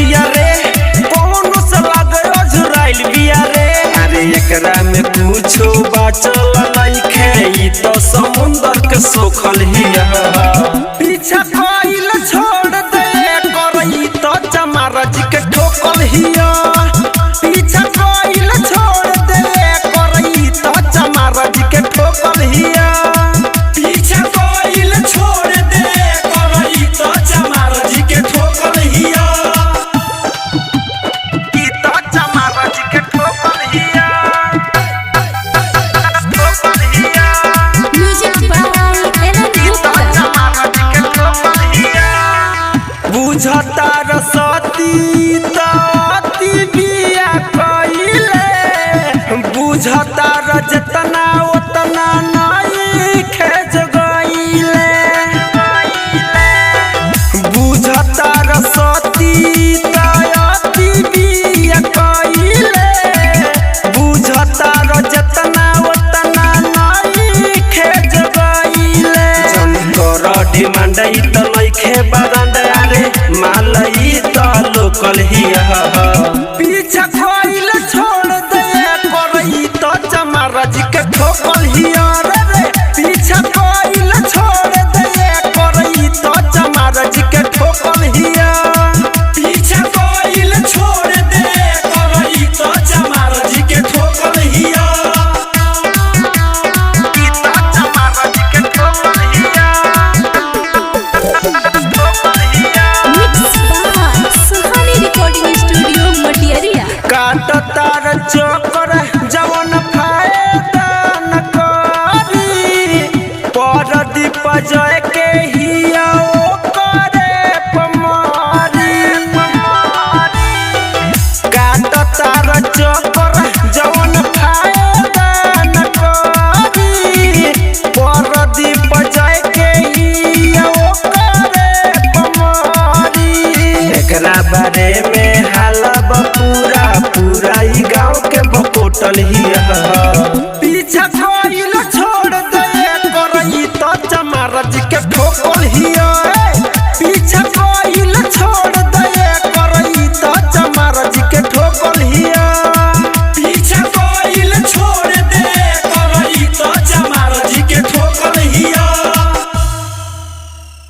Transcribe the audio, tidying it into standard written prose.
अखिया रे कौन से लागे अझुराइल बिया रे। अरे एकरा में कुछो बाचल नइखे ई तो समुंदर के सोखल हिया। पीछा कइल छोड़ दे करई तो चमार जी के ठोकल हिया। पीछा कइल छोड़ दे करई तो चमार जी के ठोकल हिया। पीछा कइल छोड़ दे करई तो चमार जी के ठोकल हिया। ई तो चमार जी के ठोकल हिया। ठोकल हिया। म्यूजिक बाय एलन गुप्ता। बुझता रसती ताती बिया कइले। बुझता रजतना उतना नहीं खेज गइले। बुझता रसती ताती बिया कइले। बुझता रजतना उतना नहीं खेज गइले। जन कर डिमांड ई त नइखे बरांड रे मालई त लोकल हिया। पीछा कइल छोड़ दे करई त चमार जी के ठोकल हिया रे। पीछा कइल छोड़ दे करई त चमार जी के ठोकल हिया। पीछा कइल छोड़ दे करई त चमार जी के ठोकल हिया। ई त चमार जी के ठोकल हिया। Mix by Suhani recording studio Matiyaria. काट तार